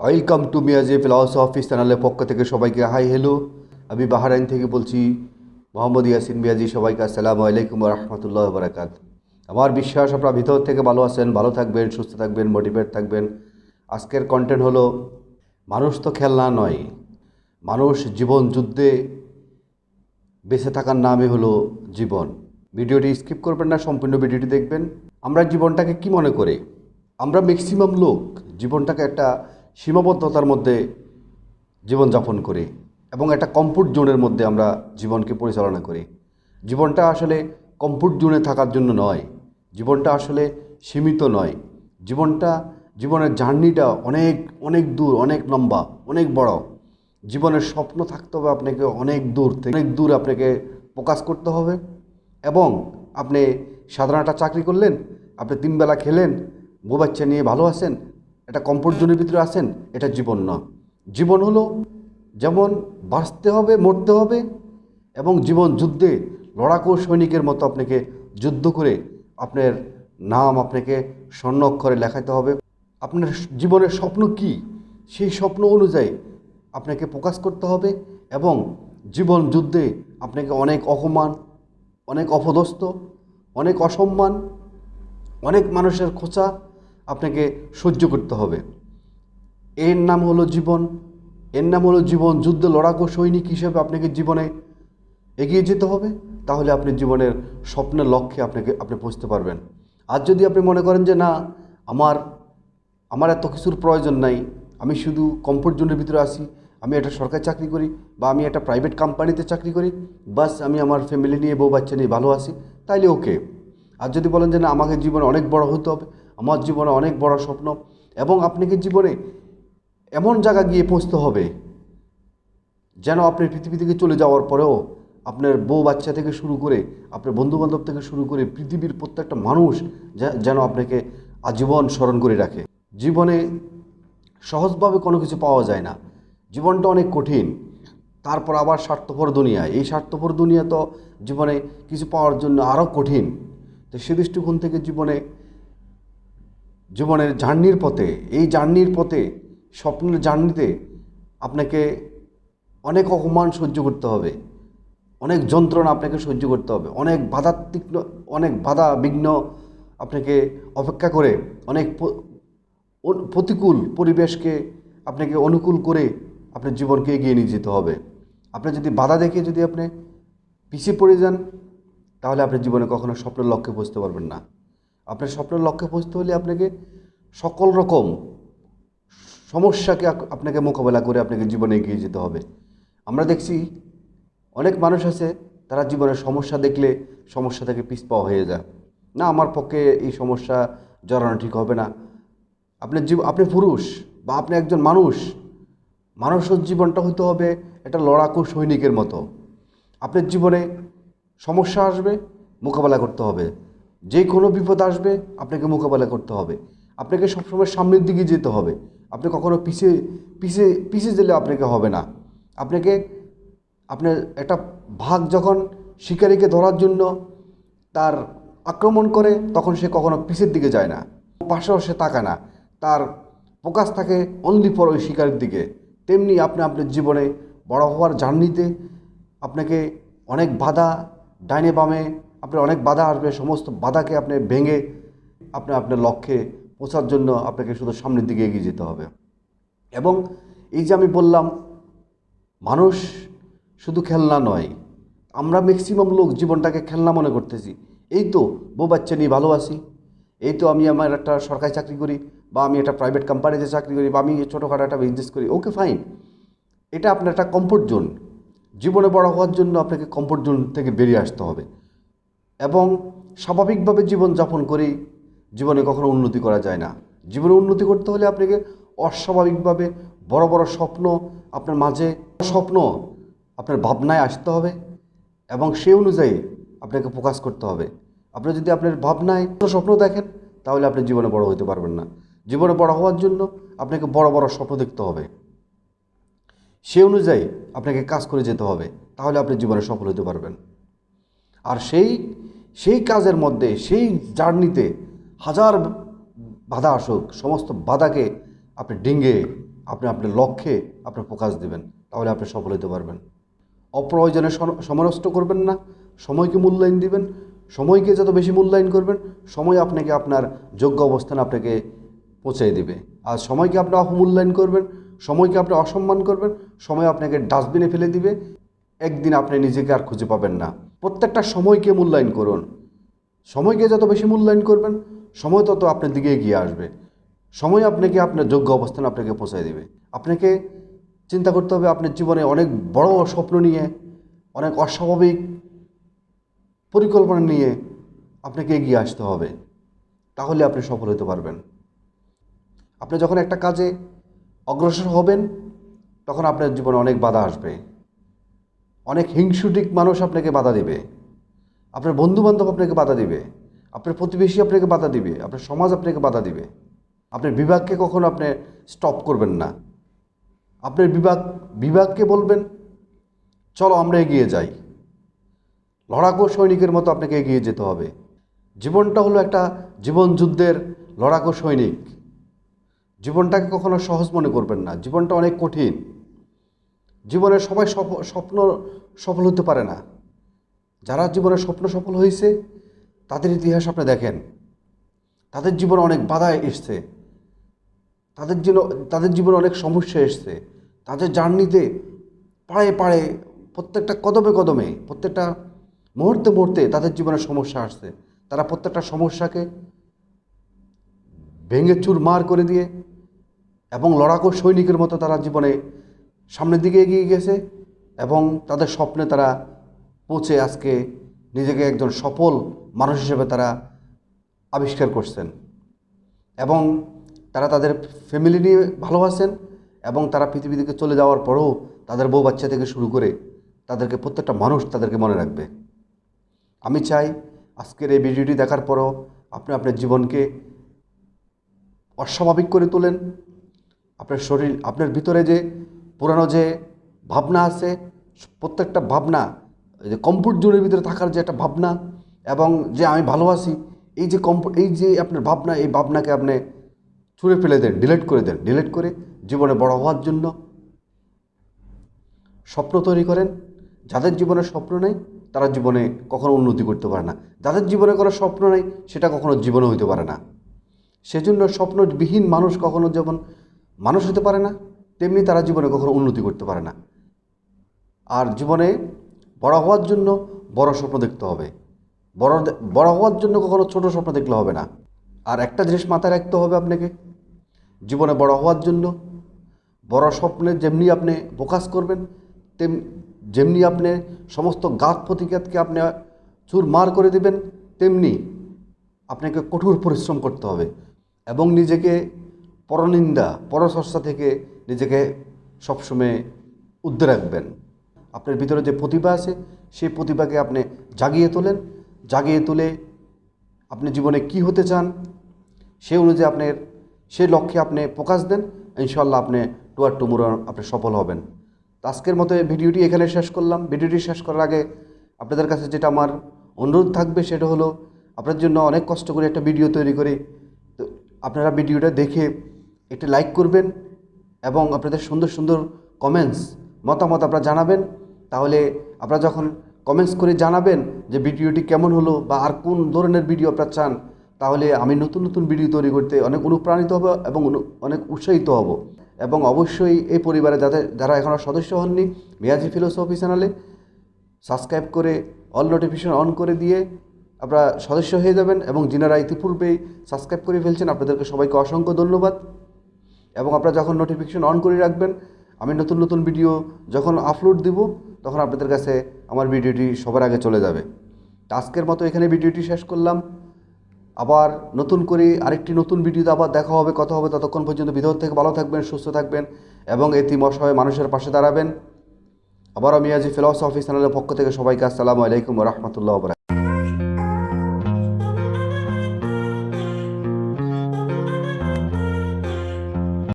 Welcome to Miyaji philosophy চ্যানেলের পক্ষ থেকে সবাইকে হাই হ্যালো। আমি বাহরাইন থেকে বলছি, মোহাম্মদ ইয়াসিন মিয়াজি। সবাইকে আসসালামু আলাইকুম রহমতুল্লাহ বরাকাত। আমার বিশ্বাস আপনারা ভিতর থেকে ভালো আছেন, ভালো থাকবেন, সুস্থ থাকবেন, মোটিভেট থাকবেন। আজকের কন্টেন্ট হলো, মানুষ তো খেলনা নয়, মানুষ জীবন যুদ্ধে বেঁচে থাকার নামই হলো জীবন। ভিডিওটি স্কিপ করবেন না, সম্পূর্ণ ভিডিওটি দেখবেন। আমরা জীবনটাকে কি মনে করি? আমরা ম্যাক্সিমাম লোক জীবনটাকে একটা সীমাবদ্ধতার মধ্যে জীবনযাপন করি এবং একটা কমফোর্ট জোনের মধ্যে আমরা জীবনকে পরিচালনা করি। জীবনটা আসলে কমফোর্ট জোনে থাকার জন্য নয়, জীবনটা আসলে সীমিত নয়। জীবনের জার্নিটা অনেক অনেক দূর, অনেক লম্বা, অনেক বড়। জীবনের স্বপ্ন থাকতে হবে আপনাকে অনেক দূর থেকে, অনেক দূর আপনাকে ফোকাস করতে হবে। এবং আপনি সাধারণ একটা চাকরি করলেন, আপনি 3 বেলা খেলেন, বউ বাচ্চা নিয়ে ভালো আছেন, একটা কমফোর্ট জোনের ভিতরে আছেন, এটা জীবন না। জীবন হলো যেমন বাঁচতে হবে, মরতে হবে, এবং জীবন যুদ্ধে লড়াকু সৈনিকের মতো আপনাকে যুদ্ধ করে আপনার নাম আপনাকে স্বর্ণ অক্ষরে লেখাতে হবে। আপনার জীবনের স্বপ্ন কি, সেই স্বপ্ন অনুযায়ী আপনাকে প্রকাশ করতে হবে। এবং জীবন যুদ্ধে আপনাকে অনেক অপমান, অনেক অপদস্থ, অনেক অসম্মান, অনেক মানুষের খোঁচা আপনাকে সহ্য করতে হবে। এর নাম হলো জীবন। এর নাম হলো জীবন যুদ্ধে লড়াকু সৈনিক হিসেবে আপনাকে জীবনে এগিয়ে যেতে হবে। তাহলে আপনি জীবনের স্বপ্নের লক্ষ্যে আপনি পৌঁছতে পারবেন। আর যদি আপনি মনে করেন যে না, আমার এত কিছুর প্রয়োজন নাই, আমি শুধু কমফোর্ট জোনের ভিতরে আছি, আমি একটা সরকারি চাকরি করি বা আমি একটা প্রাইভেট কোম্পানিতে চাকরি করি, বাস আমি আমার ফ্যামিলি নিয়ে, বউ বাচ্চা নিয়ে ভালো আছি, তাইলে ওকে। আর যদি বলেন যে না, আমাকে জীবনে অনেক বড় হতে হবে, আমার জীবনে অনেক বড় স্বপ্ন, এবং আপনাকে জীবনে এমন জায়গা গিয়ে পৌঁছতে হবে যেন আপনি পৃথিবী থেকে চলে যাওয়ার পরেও আপনার বউ বাচ্চা থেকে শুরু করে, আপনার বন্ধুবান্ধব থেকে শুরু করে পৃথিবীর প্রত্যেকটা মানুষ যেন আপনাকে আজীবন স্মরণ করে রাখে। জীবনে সহজভাবে কোনো কিছু পাওয়া যায় না, জীবনটা অনেক কঠিন। তারপর আবার স্বার্থপর দুনিয়া, এই স্বার্থপর দুনিয়া তো জীবনে কিছু পাওয়ার জন্য আরও কঠিন। তো সে দৃষ্টিকোণ থেকে জীবনের জার্নির পথে, এই জার্নির পথে, স্বপ্নের জার্নিতে আপনাকে অনেক অপমান সহ্য করতে হবে, অনেক যন্ত্রণা আপনাকে সহ্য করতে হবে, অনেক বাধা বিঘ্ন আপনাকে অপেক্ষা করে, অনেক প্রতিকূল পরিবেশকে আপনাকে অনুকূল করে আপনার জীবনকে এগিয়ে নিয়ে যেতে হবে। আপনি যদি বাধা দেখে যদি আপনি পিছিয়ে পড়ে যান, তাহলে আপনি জীবনে কখনো স্বপ্নের লক্ষ্যে পৌঁছতে পারবেন না। আপনার স্বপ্নের লক্ষ্যে পৌঁছতে হলে আপনাকে সকল রকম সমস্যাকে আপনাকে মোকাবেলা করে আপনাকে জীবনে এগিয়ে যেতে হবে। আমরা দেখছি অনেক মানুষ আছে, তারা জীবনের সমস্যা দেখলে সমস্যা থেকে পিছপা হয়ে যায়, না আমার পক্ষে এই সমস্যা জড়ানো ঠিক হবে না। আপনি পুরুষ বা আপনি একজন মানুষের জীবনটা হতে হবে একটা লড়াকু সৈনিকের মতো। আপনার জীবনে সমস্যা আসবে, মোকাবেলা করতে হবে। যে কোনো বিপদ আসবে, আপনাকে মোকাবেলা করতে হবে। আপনাকে সবসময় সামনের দিকে যেতে হবে। আপনি কখনো পিছিয়ে পিছিয়ে পিছিয়ে গেলে আপনাকে হবে না। আপনার একটা বাঘ যখন শিকারীকে ধরার জন্য তার আক্রমণ করে, তখন সে কখনো পিছের দিকে যায় না, পাশেও সে তাকায় না, তার ফোকাস থাকে অনলি ফর ওই শিকারের দিকে। তেমনি আপনি আপনার জীবনে বড় হওয়ার জার্নিতে আপনাকে অনেক বাধা, ডাইনে বামে আপনার অনেক বাধা আসবে, সমস্ত বাধাকে আপনি ভেঙে আপনার লক্ষ্যে পৌঁছার জন্য আপনাকে শুধু সামনের দিকে এগিয়ে যেতে হবে। এবং এই যে আমি বললাম, মানুষ শুধু খেলনা নয়, আমরা ম্যাক্সিমাম লোক জীবনটাকে খেলনা মনে করতেছি। এই তো বউ বাচ্চা নিয়ে ভালো আছি, এই তো আমি আমার একটা সরকারি চাকরি করি, বা আমি একটা প্রাইভেট কোম্পানিতে চাকরি করি, বা আমি ছোটোখাটো একটা বিজনেস করি, ওকে ফাইন। এটা আপনার একটা কমফোর্ট জোন। জীবনে বড় হওয়ার জন্য আপনাকে কমফোর্ট জোন থেকে বেরিয়ে আসতে হবে এবং স্বাভাবিকভাবে জীবনযাপন করেই জীবনে কখনো উন্নতি করা যায় না। জীবনে উন্নতি করতে হলে আপনাকে অস্বাভাবিকভাবে বড় বড় স্বপ্ন আপনার মাঝে, স্বপ্ন আপনার ভাবনায় আসতে হবে এবং সেই অনুযায়ী আপনাকে ফোকাস করতে হবে। আপনি যদি আপনার ভাবনায় স্বপ্ন দেখেন, তাহলে আপনি জীবনে বড় হতে পারবেন না। জীবনে বড় হওয়ার জন্য আপনাকে বড় বড় স্বপ্ন দেখতে হবে, সেই অনুযায়ী আপনাকে কাজ করে যেতে হবে, তাহলে আপনি জীবনে সফল হতে পারবেন। আর সেই কাজের মধ্যে, সেই জার্নিতে হাজার বাধা আসুক, সমস্ত বাধাকে আপনি ডিঙে আপনি আপনার লক্ষ্যে আপনার ফোকাস দিবেন, তাহলে আপনি সফল হতে পারবেন। অপ্রয়োজনে সময় নষ্ট করবেন না, সময়কে মূল্যায়ন দিবেন। সময়কে যত বেশি মূল্যায়ন করবেন, সময় আপনাকে আপনার যোগ্য অবস্থানে আপনাকে পৌঁছে দিবে। আর সময়কে আপনি অবমূল্যায়ন করবেন, সময়কে আপনি অসম্মান করবেন, সময় আপনাকে ডাস্টবিনে ফেলে দিবে। একদিন আপনি নিজেকে আর খুঁজে পাবেন না। প্রত্যেকটা সময়কে মূল্যায়ন করুন। সময়কে যত বেশি মূল্যায়ন করবেন, সময় তত আপনার দিকে এগিয়ে আসবে। সময় আপনাকে আপনার যোগ্য অবস্থানে আপনাকে পৌঁছে দেবে। আপনাকে চিন্তা করতে হবে আপনার জীবনে অনেক বড় স্বপ্ন নিয়ে, অনেক অস্বাভাবিক পরিকল্পনা নিয়ে আপনাকে এগিয়ে আসতে হবে, তাহলে আপনি সফল হতে পারবেন। আপনি যখন একটা কাজে অগ্রসর হবেন, তখন আপনার জীবনে অনেক বাধা আসবে, অনেক হিংসুটিক মানুষ আপনাকে বাধা দিবে, আপনার বন্ধুবান্ধব আপনাকে বাধা দিবে, আপনার প্রতিবেশী আপনাকে বাধা দিবে, আপনার সমাজ আপনাকে বাধা দিবে। আপনার বিভাগকে কখনো আপনি স্টপ করবেন না। আপনার বিভাগকে বলবেন, চলো আমরা এগিয়ে যাই। লড়াকু সৈনিকের মতো আপনাকে এগিয়ে যেতে হবে। জীবনটা হলো একটা জীবন যুদ্ধের লড়াকু সৈনিক। জীবনটাকে কখনো সহজ মনে করবেন না, জীবনটা অনেক কঠিন। জীবনে সবাই স্বপ্ন সফল হতে পারে না। যারা জীবনে স্বপ্ন সফল হয়েছে, তাদের ইতিহাস আপনি দেখেন, তাদের জীবনে অনেক বাধা এসছে, তাদের জীবনে অনেক সমস্যা এসছে। তাদের জার্নিতে পাড়ে পাড়ে, প্রত্যেকটা কদমে কদমে, প্রত্যেকটা মুহূর্তে মুহূর্তে তাদের জীবনে সমস্যা আসছে। তারা প্রত্যেকটা সমস্যাকে ভেঙে চুরমার করে দিয়ে এবং লড়াকু সৈনিকের মতো তারা জীবনে সামনের দিকে এগিয়ে গেছে এবং তাদের স্বপ্নে তারা পৌঁছে আজকে নিজেকে একজন সফল মানুষ হিসেবে তারা আবিষ্কার করছেন। এবং তারা তাদের ফ্যামিলি নিয়ে ভালো আছেন এবং তারা পৃথিবী থেকে চলে যাওয়ার পরেও তাদের বউ বাচ্চা থেকে শুরু করে তাদেরকে প্রত্যেকটা মানুষ তাদেরকে মনে রাখবে। আমি চাই আজকের এই ভিডিওটি দেখার পরও আপনি আপনার জীবনকে অস্বাভাবিক করে তোলেন। আপনার শরীর, আপনার ভিতরে যে পুরানো যে ভাবনা আছে, প্রত্যেকটা ভাবনা, এই যে কমফোর্ট জোনের ভিতরে থাকার যে একটা ভাবনা এবং যে আমি ভালো আছি, এই যে আপনার ভাবনা, এই ভাবনাকে আপনি ছুঁড়ে ফেলে দেন, ডিলিট করে দেন। ডিলিট করে জীবনে বড় হওয়ার জন্য স্বপ্ন তৈরি করেন। যাদের জীবনে স্বপ্ন নেই, তারা জীবনে কখনো উন্নতি করতে পারে না। যাদের জীবনে কোনো স্বপ্ন নেই, সেটা কখনো জীবনে হইতে পারে না। সেজন্য স্বপ্নবিহীন মানুষ কখনো যেমন মানুষ হতে পারে না, তেমনি তারা জীবনে কখনো উন্নতি করতে পারে না। আর জীবনে বড় হওয়ার জন্য বড় স্বপ্ন দেখতে হবে। বড় হওয়ার জন্য কখনো ছোট স্বপ্ন দেখলে হবে না। আর একটা জিনিস মাথায় রাখতে হবে আপনাকে, জীবনে বড় হওয়ার জন্য বড় স্বপ্নে যেমনি আপনি ফোকাস করবেন, যেমনি আপনি সমস্ত ঘাত প্রতিঘাতকে আপনি চুরমার করে দেবেন, তেমনি আপনাকে কঠোর পরিশ্রম করতে হবে এবং নিজেকে পরনিন্দা, পরচর্চা থেকে নিজেকে সবসময় উদ্ধার রাখবেন। আপনার ভিতরে যে প্রতিভা আছে, সেই প্রতিভাকে আপনি জাগিয়ে তোলেন। জাগিয়ে তুলে আপনি জীবনে কি হতে চান, সেই অনুযায়ী সেই লক্ষ্যে আপনি ফোকাস দেন। ইনশাআল্লাহ আপনি টুয়ার টুমোরো আপনি সফল হবেন। তো আজকের মতো ভিডিওটি এখানে শেষ করলাম। ভিডিওটি শেষ করার আগে আপনাদের কাছে যেটা আমার অনুরোধ থাকবে, সেটা হলো আপনার জন্য অনেক কষ্ট করে একটা ভিডিও তৈরি করি। তো আপনারা ভিডিওটা দেখে একটা লাইক করবেন এবং আপনাদের সুন্দর সুন্দর কমেন্টস, মতামত আপনারা জানাবেন। তাহলে আপনারা যখন কমেন্টস করে জানাবেন যে ভিডিওটি কেমন হলো বা আর কোন ধরনের ভিডিও আপনারা চান, তাহলে আমি নতুন নতুন ভিডিও তৈরি করতে অনেক অনুপ্রাণিত হব এবং অনেক উৎসাহিত হব। এবং অবশ্যই এই পরিবারে যারা এখনও সদস্য হননি, মিয়াজি ফিলোসফি চ্যানেলে সাবস্ক্রাইব করে অল নোটিফিকেশন অন করে দিয়ে আপনারা সদস্য হয়ে যাবেন। এবং যিনারা ইতিপূর্বেই সাবস্ক্রাইব করে ফেলছেন, আপনাদেরকে সবাইকে অসংখ্য ধন্যবাদ। এবং আপনারা যখন নোটিফিকেশন অন করে রাখবেন, আমি নতুন নতুন ভিডিও যখন আপলোড দিব, তখন আপনাদের কাছে আমার ভিডিওটি সবার আগে চলে যাবে। আজকের মতো এখানে ভিডিওটি শেষ করলাম। আবার নতুন করে আরেকটি নতুন ভিডিওতে আবার দেখা হবে, কথা হবে। ততক্ষণ পর্যন্ত ভিতর থেকে ভালো থাকবেন, সুস্থ থাকবেন এবং এতিম অসহায় মানুষের পাশে দাঁড়াবেন। আবারও মিয়াজি ফিলোসফি চ্যানেলের পক্ষ থেকে সবাইকে আসসালামু আলাইকুম ওয়া রাহমাতুল্লাহি ওয়া বারাকাতুহু।